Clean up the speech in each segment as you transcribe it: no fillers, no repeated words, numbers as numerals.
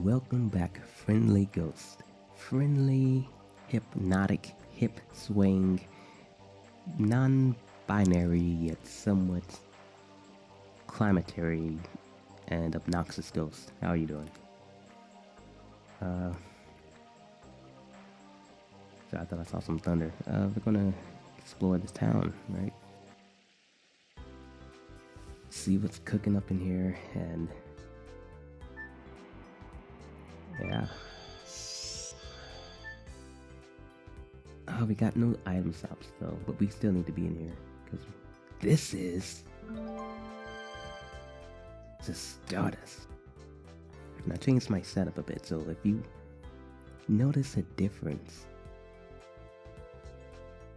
Welcome back, friendly ghost. Friendly, hypnotic, hip swaying, non binary yet somewhat climacteric and obnoxious ghost. How are you doing? So I thought I saw some thunder. We're gonna explore this town, right? See what's cooking up in here, and yeah. Oh, we got no item shops though, but we still need to be in here because this is to start us. And I changed my setup a bit, so if you notice a difference,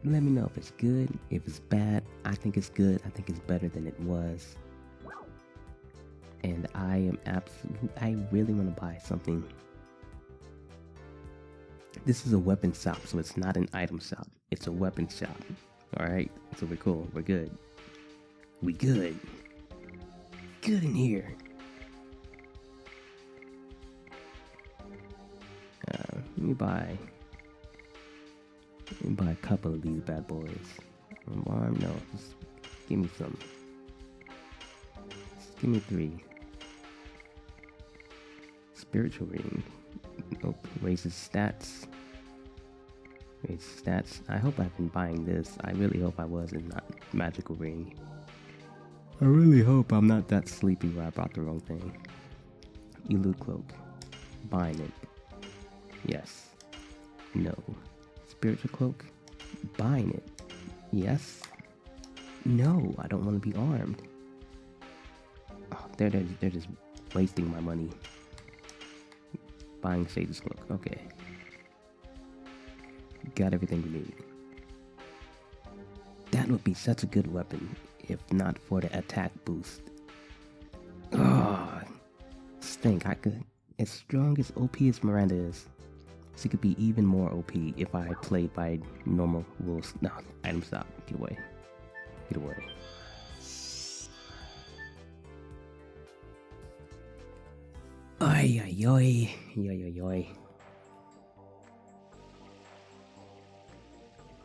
let me know if it's good, if it's bad. I think it's good. I think it's better than it was. And I really want to buy something. This is a weapon shop, so it's not an item shop. It's a weapon shop. Alright, so we're cool. We're good. We good. Good in here. Let me buy a couple of these bad boys. Arm, no, just give me some. Just give me 3. Spiritual ring. Nope, raises stats. Raises stats. I hope I've been buying this. I really hope I was and not magical ring. I really hope I'm not that sleepy where I bought the wrong thing. Elu cloak. Buying it. Yes. No. Spiritual cloak. Buying it. Yes. No, I don't want to be armed. Oh, they're just wasting my money. Buying Sage's cloak. Okay. Got everything we need. That would be such a good weapon if not for the attack boost. Oh, stink. I could, as strong as OP as Miranda is, she could be even more OP if I played by normal rules. No, item stop. Get away. Get away. Oi, oi, oi. Oi, oi, oi.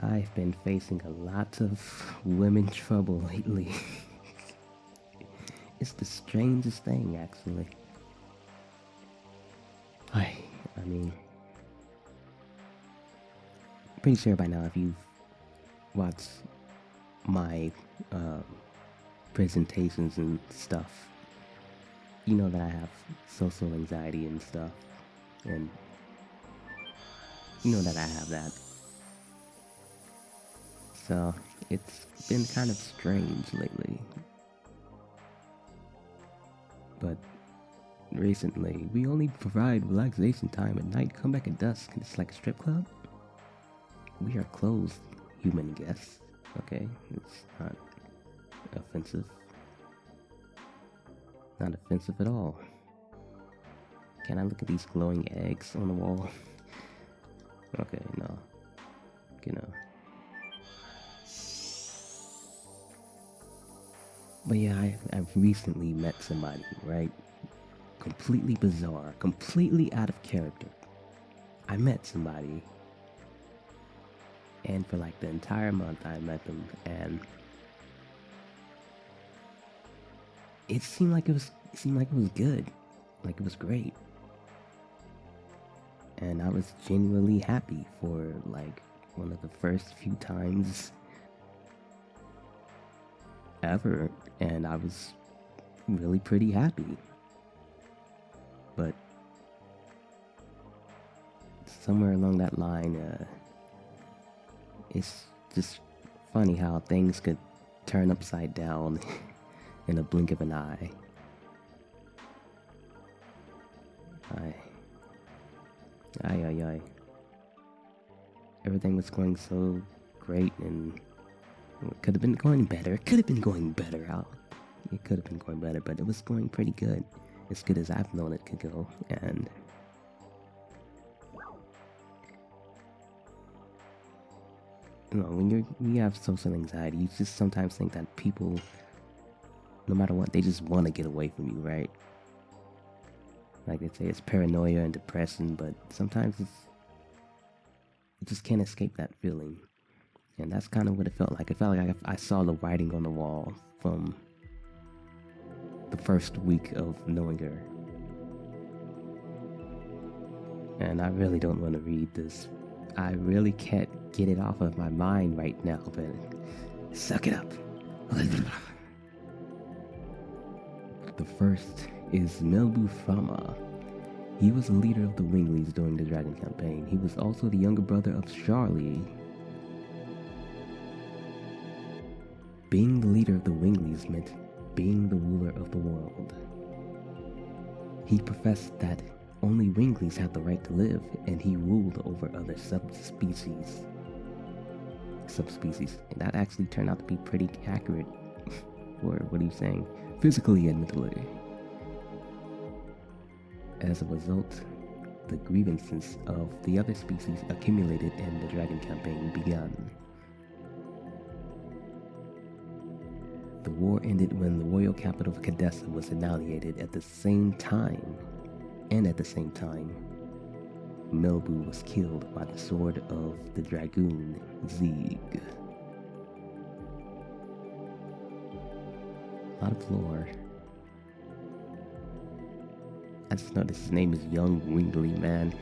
I've been facing a lot of women trouble lately. It's the strangest thing, actually. I mean, pretty sure by now if you've watched my presentations and stuff, you know that I have social anxiety and stuff, and you know that I have that. So it's been kind of strange lately. But recently, we only provide relaxation time at night. Come back at dusk. It's like a strip club. We are closed, human guests. Okay, it's not offensive. Not offensive at all. Can I look at these glowing eggs on the wall? Okay, no. You know. But yeah, I've recently met somebody, right? Completely bizarre, completely out of character. I met somebody, and for like the entire month I met them, and it seemed like it was good, like it was great, and I was genuinely happy for like one of the first few times ever, and I was really pretty happy. But somewhere along that line, it's just funny how things could turn upside down in a blink of an eye. Aye. Everything was going so great, and it could have been going better. It could have been going better. It could have been going better, but it was going pretty good. As good as I've known it could go. And you know, when you have social anxiety, you just sometimes think that people, no matter what, they just want to get away from you, right? Like they say, it's paranoia and depression, but sometimes you just can't escape that feeling. And that's kind of what it felt like. It felt like I saw the writing on the wall from the first week of knowing her. And I really don't want to read this. I really can't get it off of my mind right now, but suck it up. The first is Melbu Frama. He was the leader of the Winglies during the Dragon campaign. He was also the younger brother of Charlie. Being the leader of the Winglies meant being the ruler of the world. He professed that only Winglies had the right to live, and he ruled over other subspecies. And that actually turned out to be pretty accurate. Or what are you saying? Physically and mentally. As a result, the grievances of the other species accumulated and the Dragon campaign began. The war ended when the royal capital of Cadessa was annihilated at the same time, Melbu was killed by the sword of the Dragoon, Zeeg. A lot of lore. I just noticed his name is Young Wingly Man.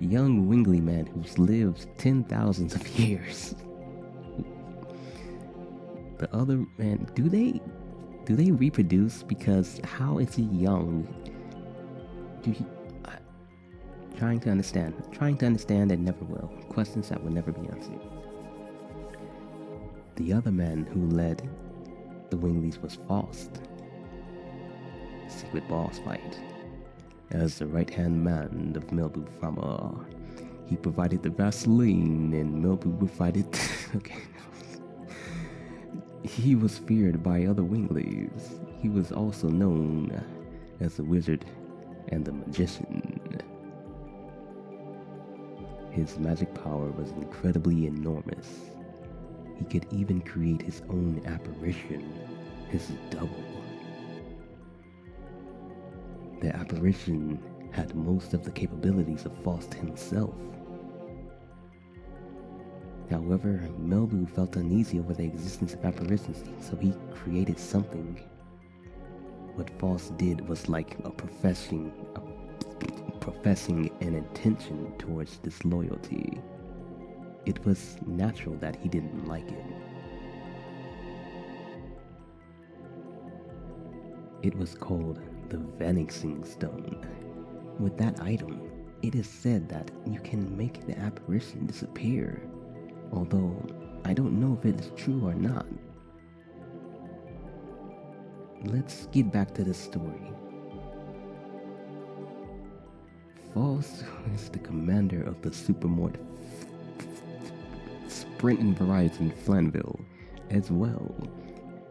Young Wingly Man who's lived 10,000s of years. The other man, do they reproduce? Because how is he young? Trying to understand and never will. Questions that will never be answered. The other man who led the Winglies was Faust. Secret boss fight. As the right-hand man of Melbu Frama, he provided the Vaseline and Melbu provided... okay. He was feared by other Winglies. He was also known as the Wizard and the Magician. His magic power was incredibly enormous. He could even create his own apparition, his double. The apparition had most of the capabilities of Faust himself. However, Melbu felt uneasy over the existence of apparitions, so he created something. What Faust did was like professing an intention towards disloyalty. It was natural that he didn't like it. It was called the Vanishing Stone. With that item, it is said that you can make the apparition disappear, although I don't know if it is true or not. Let's get back to the story. Faust is the commander of the Supermort Sprint and Verizon Flanville as well.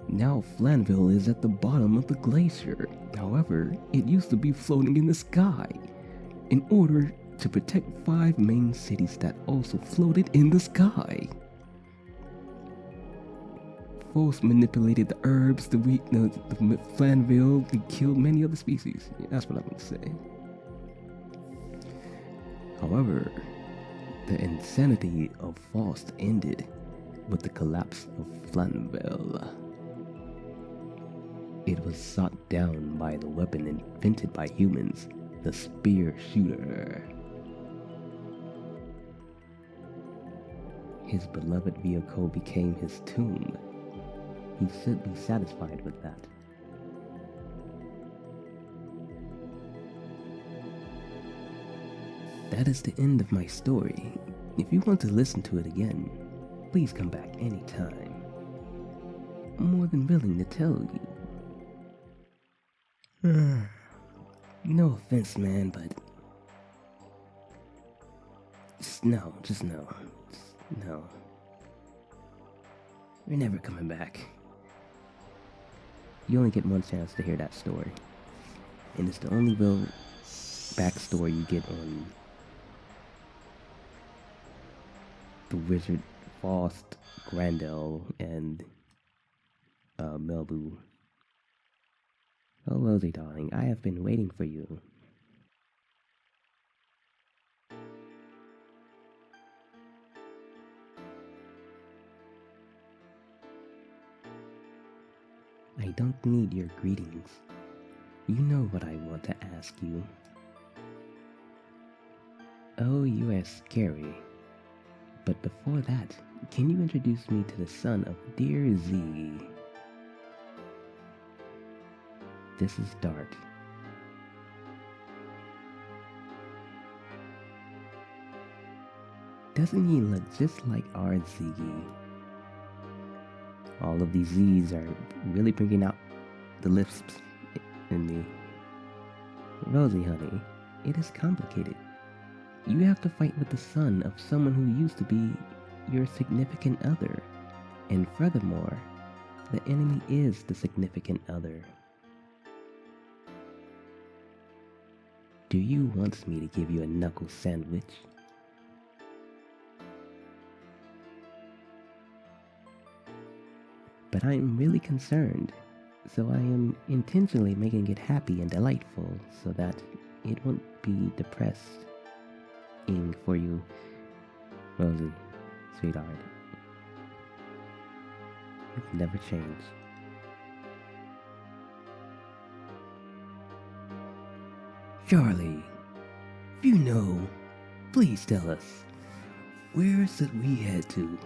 Now Flanville is at the bottom of the glacier. However, it used to be floating in the sky in order to protect 5 main cities that also floated in the sky. Faust manipulated the herbs, the Flanville, and killed many other species. Yeah, that's what I'm going to say. However, the insanity of Faust ended with the collapse of Flanville. It was shot down by the weapon invented by humans, the spear shooter. His beloved vehicle became his tomb. He should be satisfied with that. That is the end of my story. If you want to listen to it again, please come back anytime. I'm more than willing to tell you. No offense, man, but just no. No. You're never coming back. You only get one chance to hear that story. And it's the only real backstory you get on the wizard Faust, Grandel, and Melbu. Oh, Rosie, darling, I have been waiting for you. I don't need your greetings. You know what I want to ask you. Oh, you are scary. But before that, can you introduce me to the son of dear Ziggy? This is Dart. Doesn't he look just like our Ziggy? All of these Z's are really bringing out the lisps in me. Rosie, honey, it is complicated. You have to fight with the son of someone who used to be your significant other. And furthermore, the enemy is the significant other. Do you want me to give you a knuckle sandwich? But I am really concerned, so I am intentionally making it happy and delightful so that it won't be depressing for you, Rosie, sweetheart. You've never changed. Charlie, if you know, please tell us, where should we head to?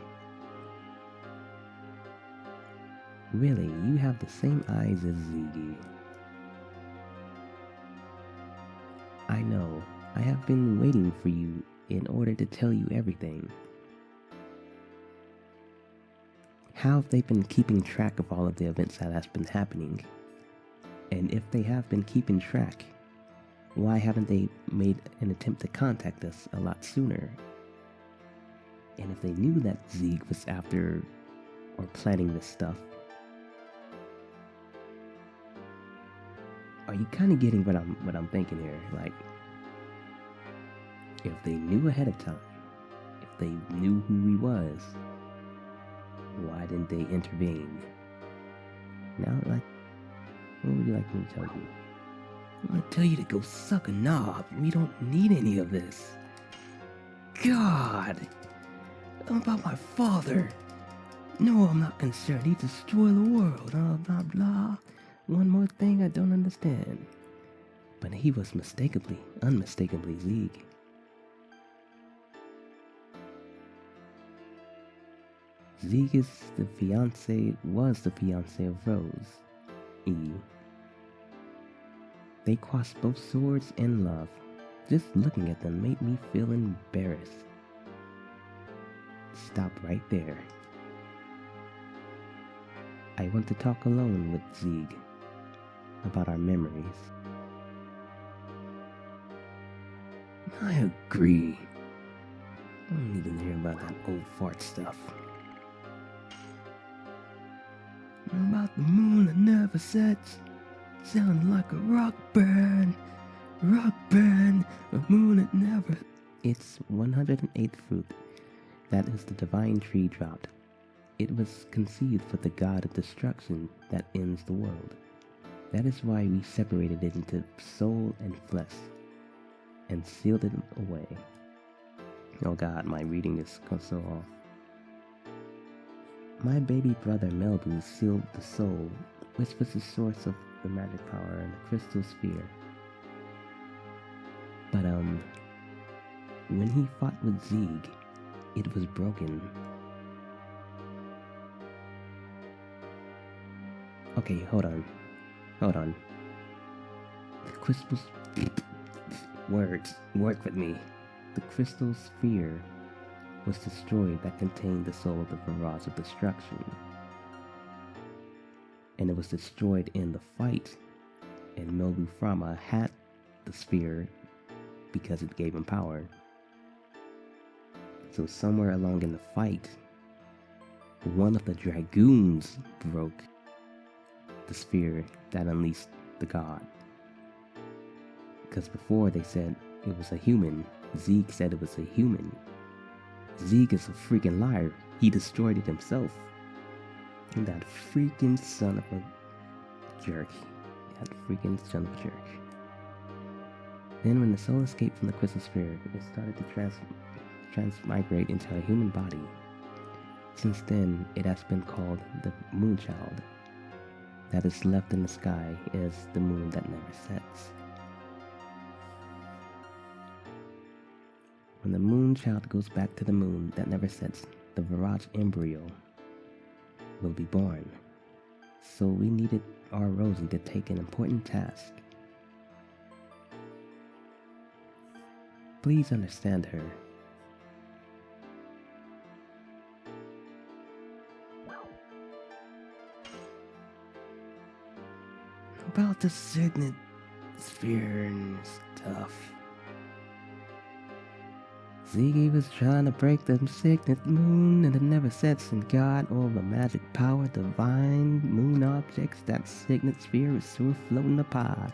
Really, you have the same eyes as Ziggy. I know, I have been waiting for you in order to tell you everything. How have they been keeping track of all of the events that have been happening? And if they have been keeping track, why haven't they made an attempt to contact us a lot sooner? And if they knew that Zeke was after or planning this stuff, are you kind of getting what I'm thinking here? Like, if they knew ahead of time, if they knew who he was, why didn't they intervene? Now, like, what would you like me to tell you? I'm gonna tell you to go suck a knob. We don't need any of this. God! About my father. No, I'm not concerned. He destroyed the world. Blah, blah, blah. One more thing I don't understand. But he was unmistakably Zeke. Zeke was the fiance of Rose, E. They crossed both swords and love. Just looking at them made me feel embarrassed. Stop right there. I want to talk alone with Zeke about our memories. I agree. I don't need to hear about that old fart stuff. About the moon that never sets, sounding like a rock band, a moon that never... It's 108th fruit. That is the divine tree dropped. It was conceived for the god of destruction that ends the world. That is why we separated it into soul and flesh, and sealed it away. Oh God, my reading is so off. My baby brother Melbu sealed the soul, which was the source of the magic power and the crystal sphere. But when he fought with Zeke, it was broken. Okay, hold on. The crystal... Words, work with me. The crystal sphere was destroyed that contained the soul of the barrage of destruction. And it was destroyed in the fight. And Melbu Frama had the sphere because it gave him power. So somewhere along in the fight, one of the Dragoons broke the sphere that unleashed the god. Because before they said it was a human, Zeke said it was a human. Zeke is a freaking liar. He destroyed it himself. And that freaking son of a jerk. That freaking son of a jerk. Then when the soul escaped from the crystal sphere, it started to transmigrate into a human body. Since then, it has been called the Moonchild. That is left in the sky is the moon that never sets. When the Moonchild goes back to the moon that never sets, the Viraj embryo will be born. So we needed our Rosie to take an important task. Please understand her. About the signet sphere and stuff. Ziggy was trying to break the signet moon and it never sets, and got all the magic power, divine moon objects. That signet sphere is still floating apart.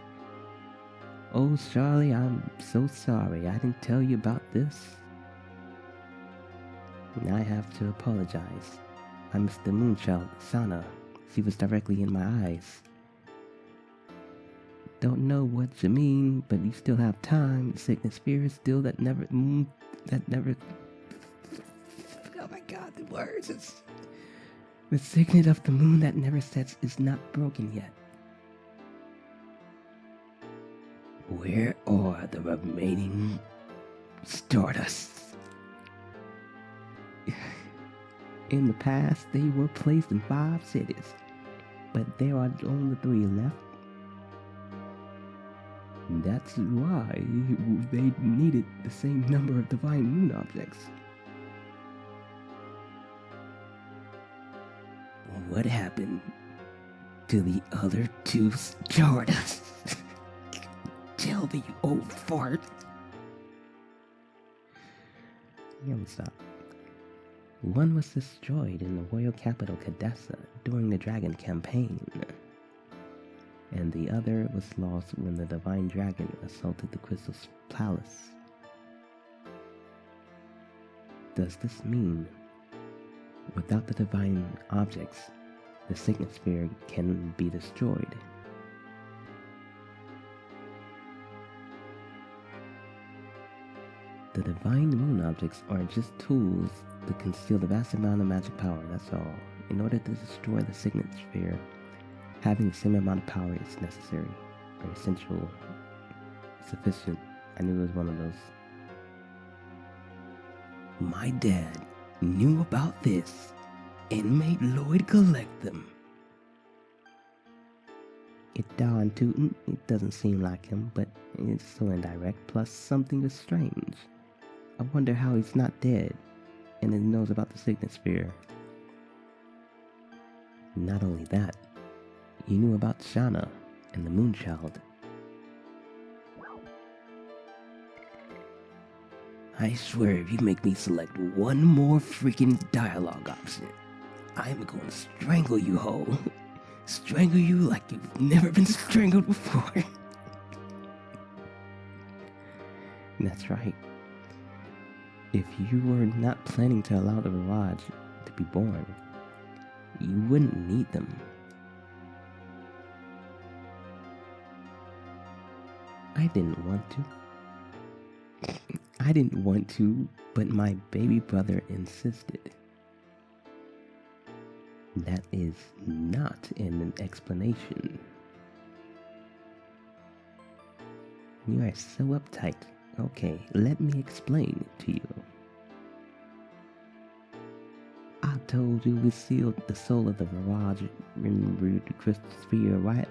Oh, Charlie, I'm so sorry I didn't tell you about this. I have to apologize. I missed the Moonchild, Sana. She was directly in my eyes. Don't know what you mean, but you still have time. The signet sphere is still that never... Oh my god, the words. The signet of the moon that never sets is not broken yet. Where are the remaining Stardusts? In the past, they were placed in 5 cities, but there are only 3 left. That's why they needed the same number of divine moon objects. What happened to the other 2 Stardusts? Tell me, you old fart. Yeah, stop. One was destroyed in the royal capital Cadessa during the Dragon campaign, and the other was lost when the Divine Dragon assaulted the Crystal Palace. Does this mean, without the divine objects, the signet sphere can be destroyed? The divine moon objects are just tools to conceal the vast amount of magic power, that's all. In order to destroy the signet sphere, having the same amount of power is necessary, or essential, sufficient. I knew it was one of those. My dad knew about this and made Lloyd collect them. It darn tootin', it doesn't seem like him, but it's so indirect, plus something is strange. I wonder how he's not dead, and he knows about the signet sphere. Not only that, he knew about Shana and the Moonchild. I swear if you make me select one more freaking dialogue option, I'm going to strangle you, ho. Strangle you like you've never been strangled before. That's right. If you were not planning to allow the Viraj to be born, you wouldn't need them. I didn't want to, but my baby brother insisted. That is not an explanation. You are so uptight. Okay, let me explain it to you. I told you we sealed the soul of the Viraj in the crystal sphere, right?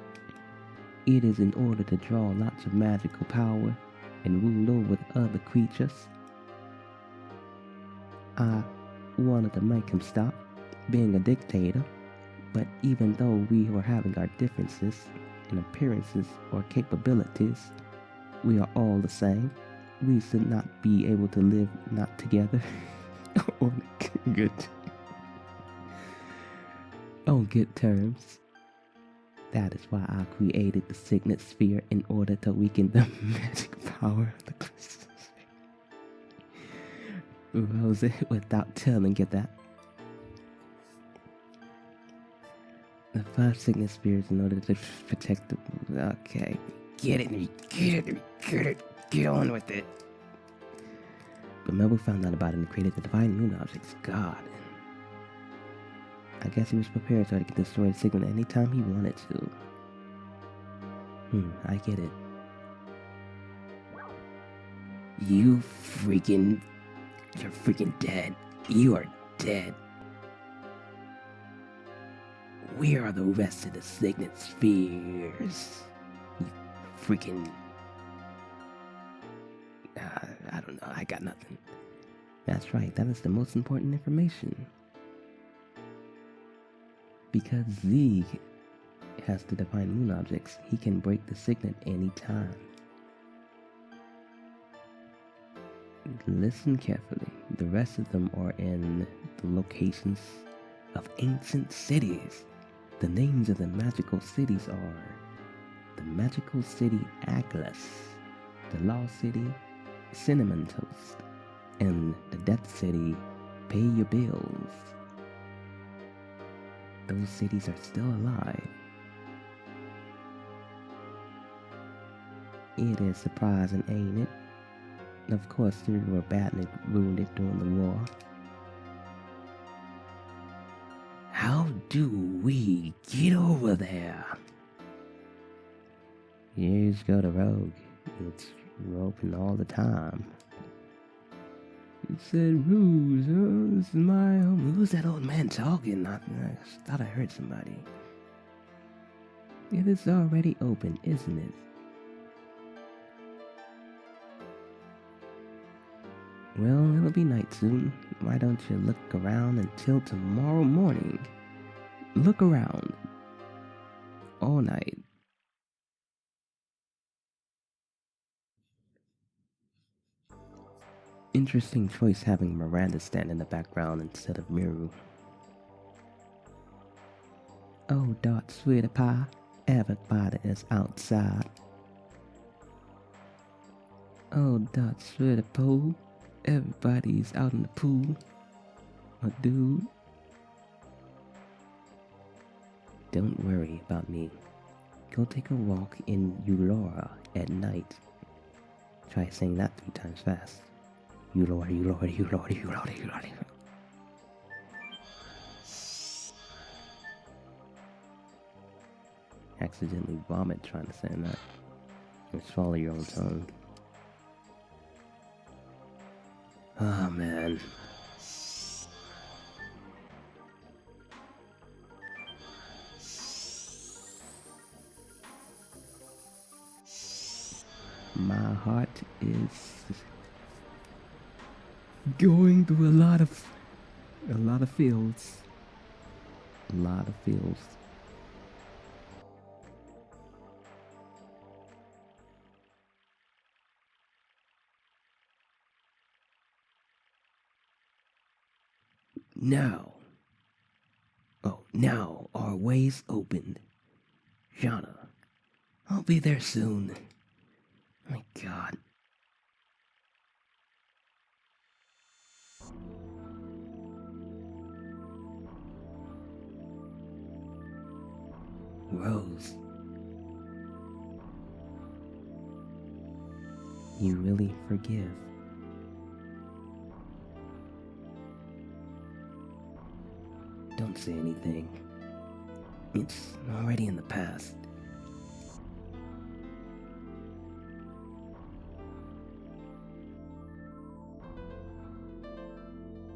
It is in order to draw lots of magical power and rule over other creatures. I wanted to make him stop being a dictator, but even though we were having our differences in appearances or capabilities, we are all the same. We should not be able to live not together on good terms. That is why I created the signet sphere in order to weaken the magic power of the crystal sphere. Rose, without telling you that. The 5 signet spheres in order to protect the... Okay. Get it. Get on with it. But Melville found out about it and created the divine moon objects. God. I guess he was prepared so he could destroy the signet anytime he wanted to. I get it. You're freaking dead. You are dead. Where are the rest of the signet spheres? You freaking... I don't know, I got nothing. That's right, that is the most important information. Because Z has the divine moon objects, he can break the signet anytime. Listen carefully. The rest of them are in the locations of ancient cities. The names of the magical cities are the Magical City Aglas, the Law City Cinnamon Toast, and the Death City Pay Your Bills. Those cities are still alive. It is surprising, ain't it? Of course, they were badly wounded during the war. How do we get over there? You just go to Rogue. It's open all the time. It said, Ruse, this is my home. Who's that old man talking? I thought I heard somebody. It is already open, isn't it? Well, it'll be night soon. Why don't you look around until tomorrow morning? Look around. All night. Interesting choice having Miranda stand in the background instead of Miru. Oh, Dot, sweetie pie, everybody is outside. Oh, Dot, sweetie poo, everybody's out in the pool. Oh, dude. Don't worry about me. Go take a walk in Eulora at night. Try saying that 3 times fast. Eulora. Accidentally vomit trying to say that. Or swallow your own tongue. Oh man. My heart is going through a lot of feels. A lot of feels. Now. Oh, now our way's opened. Shauna, I'll be there soon. My God. Rose. You really forgive. Don't say anything. It's already in the past.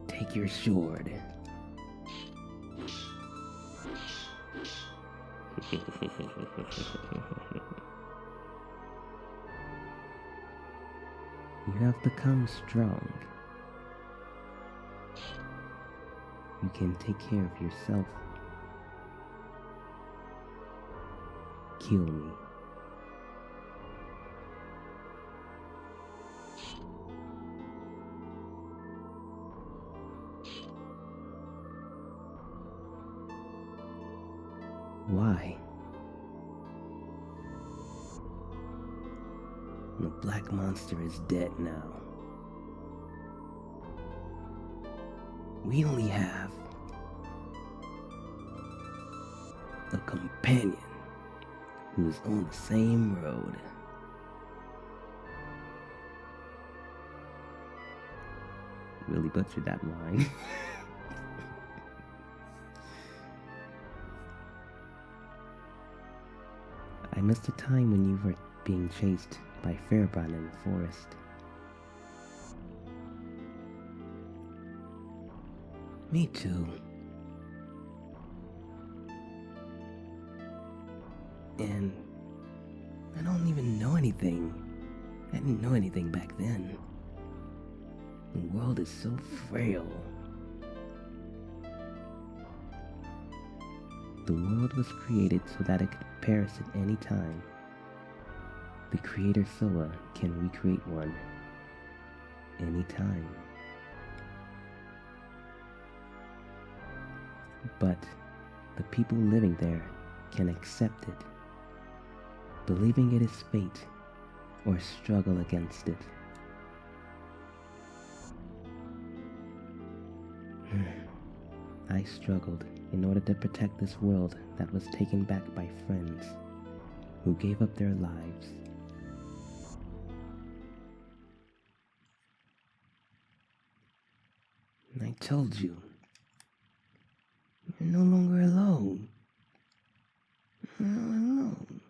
Take your sword. You have become strong. You can take care of yourself. Kill me. Why? The black monster is dead now. We only have A companion who's on the same road. Really butchered that line. I missed the time when you were being chased by Fairbrand in the forest. Me too. And I don't even know anything. I didn't know anything back then. The world is so frail. The world was created so that it could perish at any time. The creator Soa can recreate one anytime. But the people living there can accept it, believing it is fate, or struggle against it. I struggled in order to protect this world that was taken back by friends who gave up their lives. And I told you, you're no longer alone. You're not alone.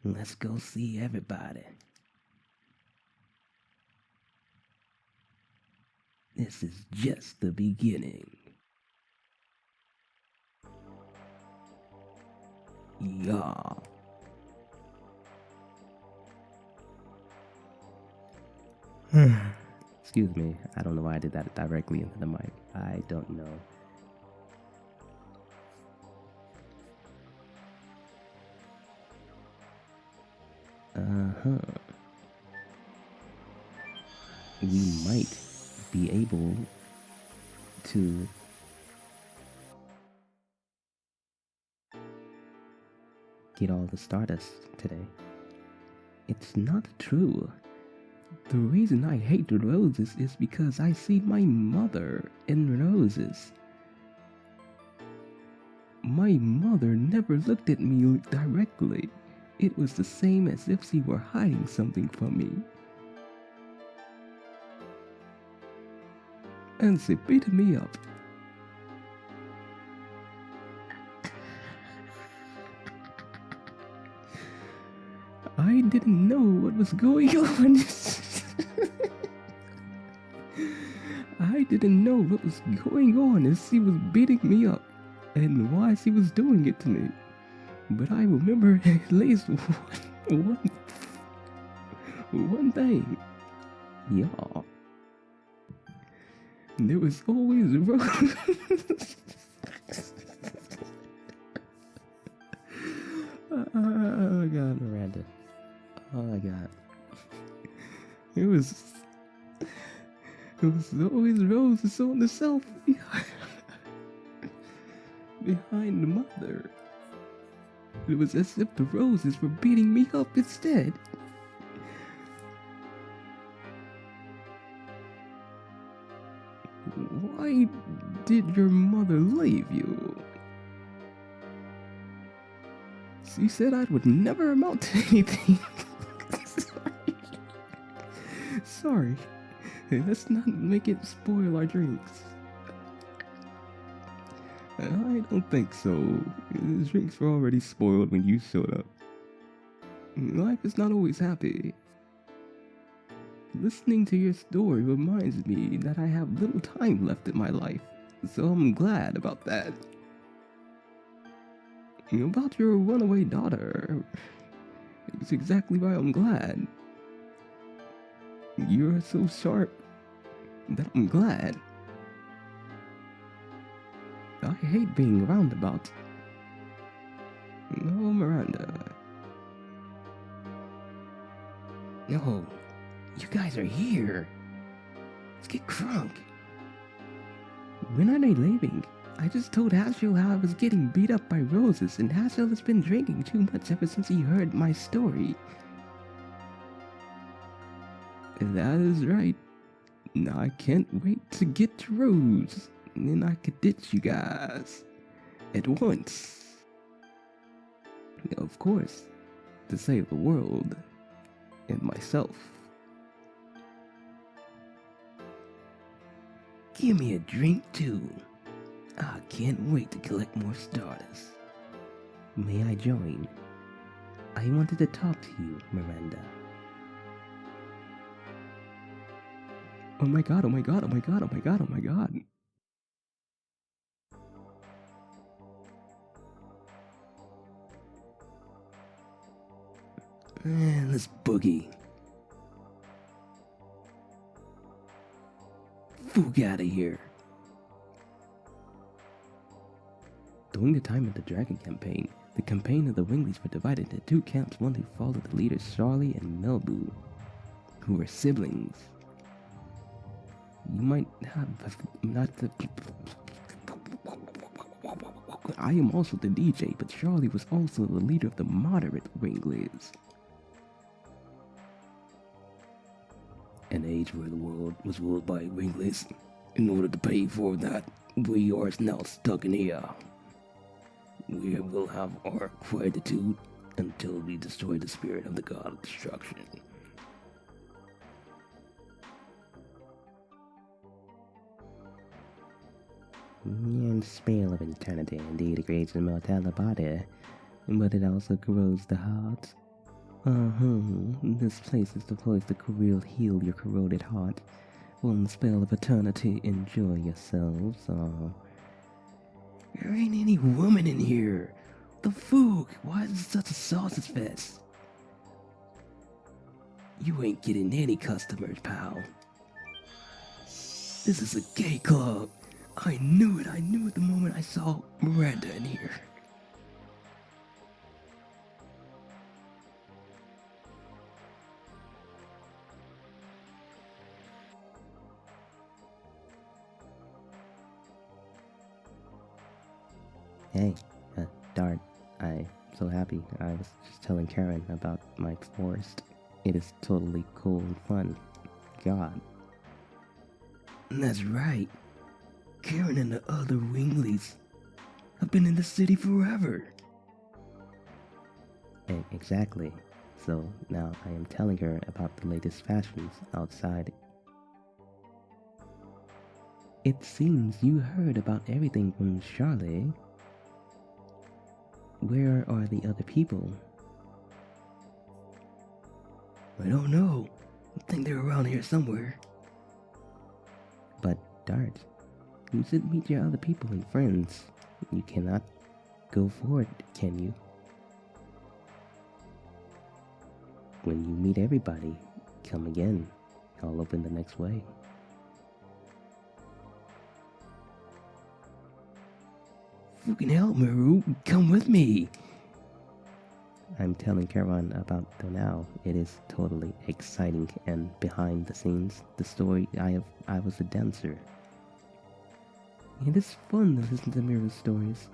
Let's go see everybody. This is just the beginning. Yeah. Excuse me, I don't know why I did that directly into the mic. I don't know. We might be able to get all the Stardust today. It's not true. The reason I hate the roses is because I see my mother in roses. My mother never looked at me directly. It was the same as if she were hiding something from me. And she beat me up. I didn't know what was going on. I didn't know what was going on as she was beating me up and why she was doing it to me. But I remember at least one thing. Y'all. There was always a road. Oh God, Miranda. Oh my God. It was always roses on the shelf behind the mother. It was as if the roses were beating me up instead. Why did your mother leave you? She said I would never amount to anything. Sorry. Let's not make it spoil our drinks. I don't think so. The drinks were already spoiled when you showed up. Life is not always happy. Listening to your story reminds me that I have little time left in my life, so I'm glad about that. About your runaway daughter, it's exactly why I'm glad. You're so sharp that I'm glad. I hate being roundabout. No, Miranda. No. You guys are here. Let's get crunk. When are they leaving? I just told Haschel how I was getting beat up by roses, and Haschel has been drinking too much ever since he heard my story. That is right. Now I can't wait to get to Rose, and then I could ditch you guys at once. Of course, to save the world and myself. Give me a drink too. I can't wait to collect more starters. May I join? I wanted to talk to you, Miranda. Oh my god, oh my god, oh my god, oh my god, oh my god. Let's boogie. Fook out of here. During the time of the Dragon campaign, the campaign of the Winglies were divided into two camps, one who followed the leaders Charlie and Melbu, who were siblings. You might have not the... I am also the DJ, but Charlie was also the leader of the moderate Winglies. An age where the world was ruled by Winglies. In order to pay for that, we are now stuck in here. We will have our gratitude until we destroy the spirit of the god of destruction. The spell of eternity indeed creates immortal body, but it also corrodes the heart. This place is the place to heal your corroded heart. One spell of eternity, enjoy yourselves. There ain't any woman in here. The fook, why is it such a sausage fest? You ain't getting any customers, pal. This is a gay club. I knew it the moment I saw Miranda in here. Hey, Dart, I'm so happy. I was just telling Karen about my forest. It is totally cool and fun. God. That's right. Karen and the other Winglies have been in the city forever. Exactly. So now I am telling her about the latest fashions outside. It seems you heard about everything from Charlie. Where are the other people? I don't know. I think they're around here somewhere. But, Dart, you should meet your other people and friends. You cannot go forward, can you? When you meet everybody, come again. I'll open the next way. Fucking hell, Maru, come with me! I'm telling Karen about the now. It is totally exciting, and behind the scenes, the story I was a dancer. It is fun to listen to Miru's stories.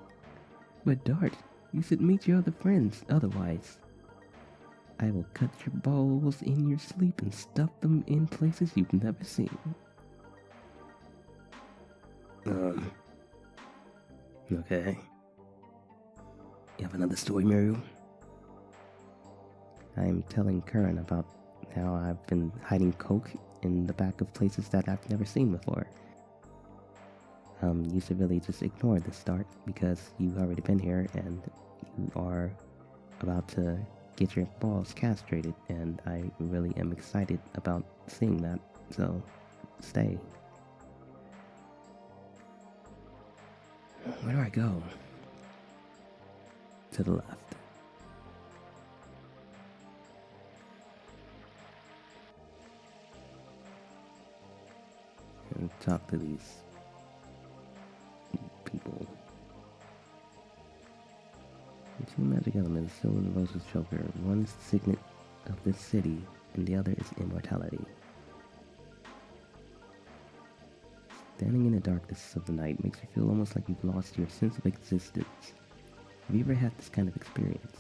But Dart, you should meet your other friends, otherwise I will cut your balls in your sleep and stuff them in places you've never seen. Okay. You have another story, Miru? I'm telling Karen about how I've been hiding coke in the back of places that I've never seen before. You should really just ignore the start because you've already been here and you are about to get your balls castrated, and I really am excited about seeing that, so stay. Where do I go? To the left. And talk to these people. The two magic elements, Silver and Rose's choker. One is the signet of this city, and the other is immortality. Standing in the darkness of the night makes you feel almost like you've lost your sense of existence. Have you ever had this kind of experience?